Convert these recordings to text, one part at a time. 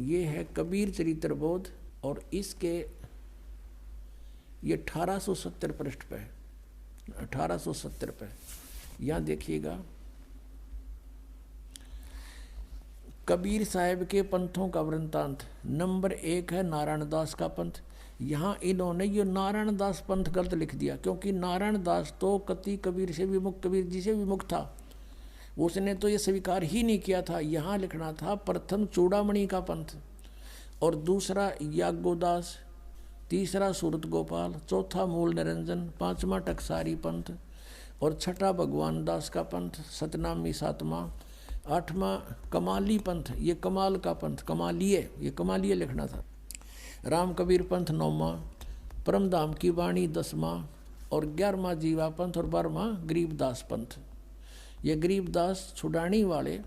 ये है कबीर चरित्र बोध और इसके ये 1870 पृष्ठ पे है, 1870 पे। यहाँ देखिएगा कबीर साहब के पंथों का वृंतांत। नंबर 1 है नारायण दास का पंथ। यहाँ इन्होंने ये नारायण दास पंथ गलत लिख दिया, क्योंकि नारायण दास तो कति कबीर से विमुख, कबीर जी से विमुख था, उसने तो ये स्वीकार ही नहीं किया था। यहाँ लिखना था प्रथम चूड़ामणि का पंथ, और दूसरा याज्ञोदास, तीसरा सूरत गोपाल, चौथा मूल निरंजन, पांचवा टकसारी पंथ, और छठा भगवान दास का पंथ, सतनामी सातवां, आठवां कमाली पंथ, ये कमाल का पंथ, कमालिये, ये कमालिये लिखना था। राम कबीर पंथ 9वां, परमधाम की वाणी 10वां, और 11वां जीवा पंथ, और 12वां गरीबदास पंथ। ये गरीबदास छुड़ानी वाले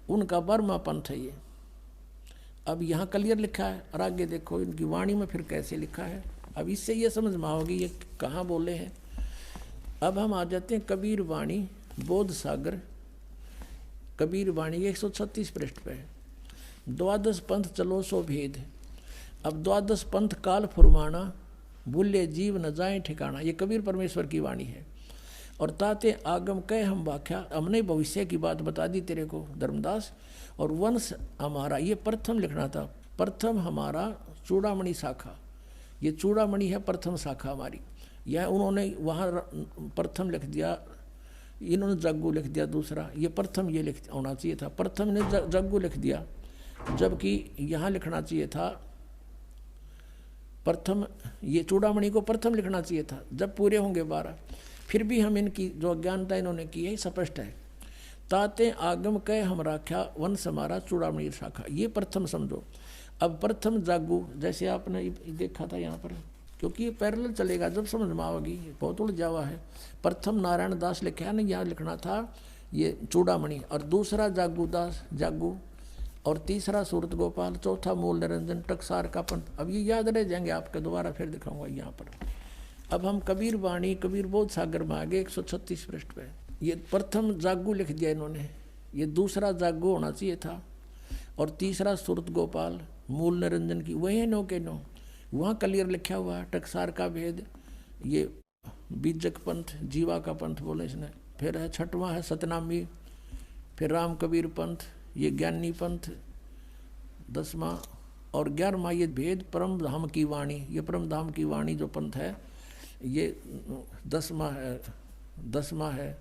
उनका 12वां पंथ है ये। अब यहाँ क्लियर लिखा है, और आगे देखो इनकी वाणी में फिर कैसे लिखा है। अब इससे ये समझ में आओगी ये कहाँ बोले हैं। अब हम आ जाते हैं कबीर वाणी बोध सागर। कबीर वाणी 136 पृष्ठ पे है। द्वादश पंथ चलो सो भेद। अब द्वादश पंथ काल फुरमाना, भूले जीव न जाए ठिकाना, ये कबीर परमेश्वर की वाणी है। और ताते आगम कह हम व्याख्या, हमने भविष्य की बात बता दी तेरे को धर्मदास। और वंश हमारा, ये प्रथम लिखना था, प्रथम हमारा चूड़ामणि शाखा, ये चूड़ामणि है प्रथम शाखा हमारी। यह उन्होंने वहाँ प्रथम लिख दिया, इन्होंने जग्गू लिख दिया दूसरा, ये प्रथम ये लिख होना चाहिए था, प्रथम ने जग्गू लिख दिया, जबकि यहाँ लिखना चाहिए था प्रथम, ये चूड़ामणि को प्रथम लिखना चाहिए था जब पूरे होंगे 12। फिर भी हम इनकी जो अज्ञानता इन्होंने की है स्पष्ट है। ताते आगम कह हम राख्या, वंश हमारा चूड़ामणि शाखा, ये प्रथम समझो। अब प्रथम जागू, जैसे आपने देखा था यहाँ पर, क्योंकि ये पैरेलल चलेगा जब समझ में आओगी, बहुत उलझ जावा है। प्रथम नारायण दास लिखा है ना, यहाँ लिखना था ये चूड़ामणि, और दूसरा जागू दास जागू, और तीसरा सूरत गोपाल, चौथा मूल निरंजन, टकसार का पंथ। अब ये याद रह जाएंगे आपके, दोबारा फिर दिखाऊंगा यहाँ पर। अब हम कबीर वाणी कबीर बोध सागर में आगे 136 पृष्ठ पे। ये प्रथम जागू लिख दिया इन्होंने, ये दूसरा जागू होना चाहिए था, और तीसरा सूरत गोपाल, मूल निरंजन की वही नो के नो, वहाँ क्लियर लिखा हुआ है टकसार का भेद, ये बीजक पंथ, जीवा का पंथ बोले इसने। फिर है छठवां है सतनामी, फिर राम कबीर पंथ, ये ज्ञानी पंथ 10वां, और 11वां ये भेद परम धाम की वाणी, ये परम धाम की वाणी जो पंथ है ये 10वां है, 10वां है,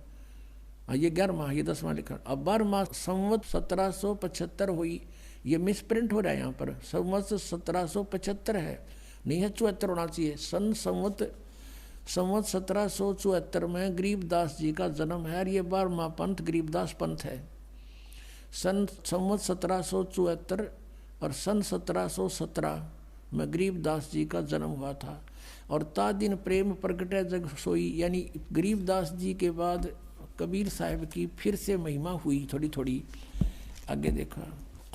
ये 11वां, ये 10वां लिखा। अब 12वां संवत 1775 हुई, ये मिसप्रिंट हो रहा है यहाँ पर, संवत 1775 है, नहीं है 74 होना चाहिए। संवत 1774 में गरीबदास जी का जन्म है, और ये 12वां पंथ गरीबदास पंथ है। संवत 1774 और सन 1717 में गरीबदास जी का जन्म हुआ था। और ता दिन प्रेम प्रगटे जग सोई, यानी गरीबदास जी के बाद कबीर साहब की फिर से महिमा हुई थोड़ी थोड़ी। आगे देखा,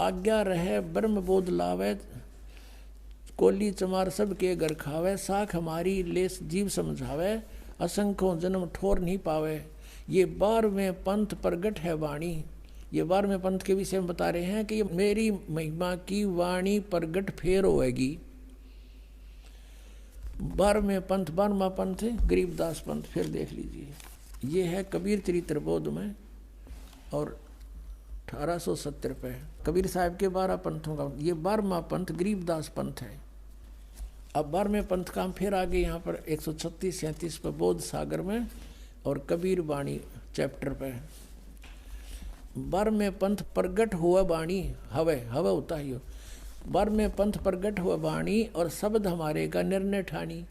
आज्ञा रहे ब्रह्म बोध लावे, कोली चमार सब के घर खावे, साख हमारी लेस जीव समझावे, असंख्यों जन्म ठोर नहीं पावे। ये 12वें पंथ प्रगट है वाणी, ये 12वें पंथ के विषय में बता रहे हैं कि ये मेरी महिमा की वाणी प्रगट फेर होएगी। 12वें पंथ, 12वां पंथ गरीबदास पंथ, फिर देख लीजिए। ये है कबीर चरित्र बोध में, और 1870 पे कबीर साहब के 12 पंथों का, ये 12वां पंथ गरीबदास पंथ है। अब 12वें पंथ का हम फिर आगे यहाँ पर 136-37 पे बोध सागर में, और कबीर वाणी चैप्टर पे 12वें पंथ प्रगट हुआ वाणी, हवे हवे होता है। 12वें पंथ प्रगट हुआ वाणी, और शब्द हमारे का निर्णय ठानी।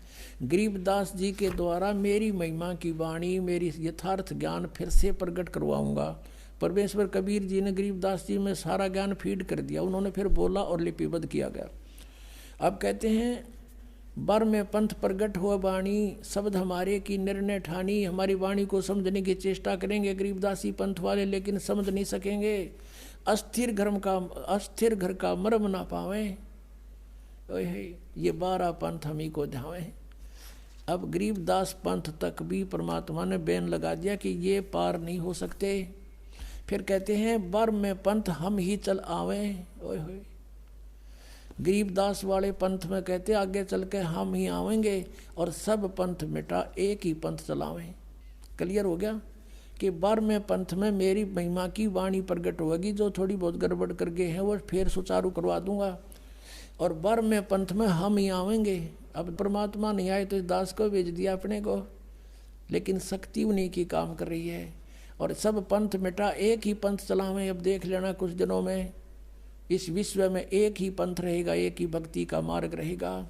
गरीबदास जी के द्वारा मेरी महिमा की वाणी, मेरी यथार्थ ज्ञान फिर से प्रकट करवाऊंगा। परमेश्वर कबीर जी ने गरीबदास जी में सारा ज्ञान फीड कर दिया, उन्होंने फिर बोला और लिपिबद्ध किया गया। अब कहते हैं 12वें पंथ प्रगट हुआ वाणी, शब्द हमारे की निर्णय ठानी। हमारी वाणी को समझने की चेष्टा करेंगे गरीबदासी पंथ वाले, लेकिन समझ नहीं सकेंगे। अस्थिर घर का मर्म ना पावे, ये 12 पंथ हम ही को ध्यावे। अब गरीबदास पंथ तक भी परमात्मा ने बैन लगा दिया कि ये पार नहीं हो सकते। फिर कहते हैं 12वें पंथ हम ही चल आवे। ओए होए, गरीबदास वाले पंथ में कहते आगे चल के हम ही आवेंगे और सब पंथ मिटा एक ही पंथ चलावें। क्लियर हो गया कि 12वें पंथ में मेरी महिमा की वाणी प्रकट होगी, जो थोड़ी बहुत गड़बड़ कर गए हैं वो फिर सुचारू करवा दूंगा। और 12वें पंथ में हम ही आवेंगे। अब परमात्मा नहीं आए तो इस दास को भेज दिया अपने को, लेकिन शक्ति उन्हीं की काम कर रही है। और सब पंथ मिटा एक ही पंथ चलावें। अब देख लेना कुछ दिनों में इस विश्व में एक ही पंथ रहेगा, एक ही भक्ति का मार्ग रहेगा।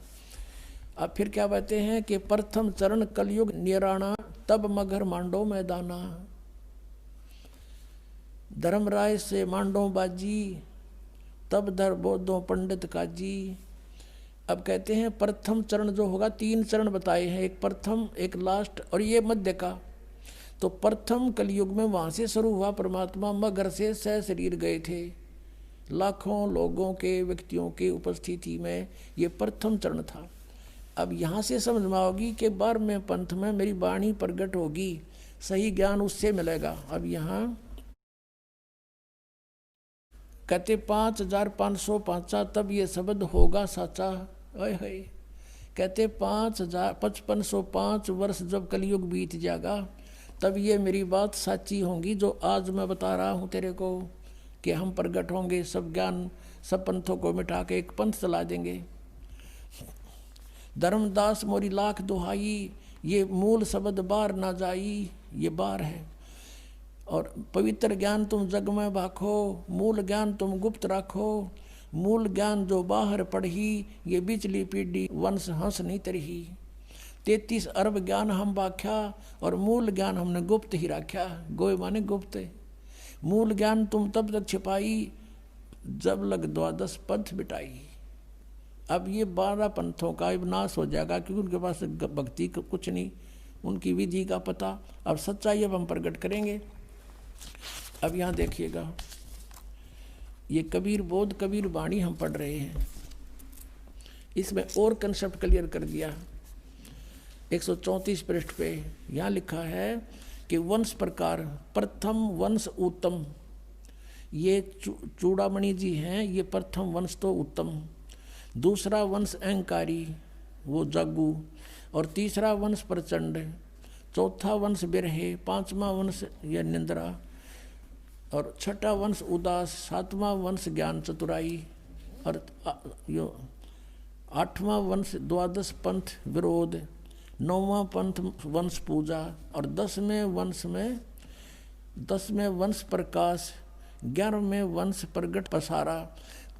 अब फिर क्या कहते हैं कि प्रथम चरण कलयुग निराणा, तब मगर मांडो मैदाना। धर्मराय से मांडो बाजी, तब धर बोधो पंडित काजी। अब कहते हैं प्रथम चरण जो होगा, 3 चरण बताए हैं, एक प्रथम, एक लास्ट और ये मध्य का। तो प्रथम कलयुग में वहां से शुरू हुआ, परमात्मा मगर से सह शरीर गए थे, लाखों लोगों के व्यक्तियों की उपस्थिति में, ये प्रथम चरण था। अब यहाँ से समझ में आओगी कि 12वें पंथ में मेरी वाणी प्रकट होगी, सही ज्ञान उससे मिलेगा। अब यहाँ कहते 5505 तब ये शब्द होगा साचा। है कहते 5505 वर्ष जब कलयुग बीत जाएगा तब ये मेरी बात साची होंगी, जो आज मैं बता रहा हूँ तेरे को कि हम प्रकट होंगे, सब ज्ञान सब पंथों को मिटा के एक पंथ चला देंगे। धर्मदास मोरी लाख दुहाई, ये मूल शब्द बार ना जाई, ये बार है। और पवित्र ज्ञान तुम जग में भाखो, मूल ज्ञान तुम गुप्त राखो। मूल ज्ञान जो बाहर पढ़ी, ये बिचली पीढ़ी वंश हंस नहीं तरही। 33 अरब ज्ञान हम बाख्या, और मूल ज्ञान हमने गुप्त ही रखा। गोय माने गुप्त। मूल ज्ञान तुम तब तक छिपाई, जब लग 12 पंथ बिटाई। अब ये 12 पंथों का नाश हो जाएगा, क्योंकि उनके पास भक्ति का कुछ नहीं, उनकी विधि का पता। अब सच्चाई अब हम प्रकट करेंगे। अब यहाँ देखिएगा, ये कबीर बोध कबीर वाणी हम पढ़ रहे हैं, इसमें और कंसेप्ट क्लियर कर दिया। 134 पृष्ठ पे यहाँ लिखा है कि वंश प्रकार, प्रथम वंश उत्तम। ये चूड़ामणि जी हैं, ये प्रथम वंश तो उत्तम। दूसरा वंश अहंकारी, वो जागू। और तीसरा वंश प्रचंड। चौथा वंश बिरहे। 5वां वंश यह निंद्रा। और 6ठा वंश उदास। 7वां वंश ज्ञान चतुराई। और 8वां वंश 12 पंथ विरोध। 9वां पंथ वंश पूजा। और 10वें वंश प्रकाश। 11वें वंश प्रगट पसारा।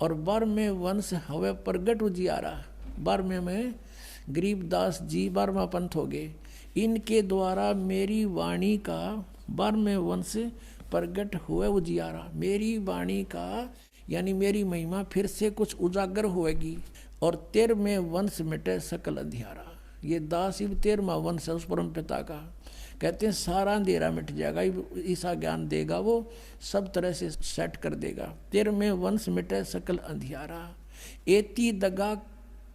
और 12वें वंश हवे प्रगट उजियारा। 12वें में गरीबदास जी 12वां पंथ हो गए। इनके द्वारा मेरी वाणी का 12वें वंश प्रगट हुए उजियारा। मेरी वाणी का यानी मेरी महिमा फिर से कुछ उजागर होएगी। और 13वें वंश मिटे सकल अंधियारा। ये दास 13वां वंश है उस परम पिता का। कहते हैं सारा अंधेरा मिट जाएगा, ऐसा ज्ञान देगा वो, सब तरह से सेट कर देगा। 13वें वंश मिटे सकल अंधियारा। एती दगा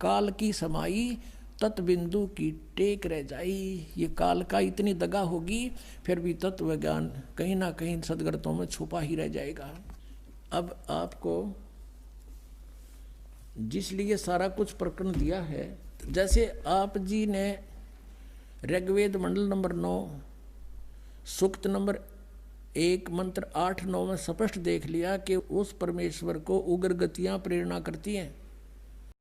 काल की समाई, तत्बिंदु की टेक रह जाई। ये काल का इतनी दगा होगी, फिर भी तत्व ज्ञान कहीं ना कहीं सदगतों में छुपा ही रह जाएगा। अब आपको जिसलिए सारा कुछ प्रकरण दिया है, जैसे आप जी ने ऋग्वेद मंडल नंबर 9 सूक्त नंबर 1 मंत्र 8-9 में स्पष्ट देख लिया कि उस परमेश्वर को उग्र गतियां प्रेरणा करती हैं।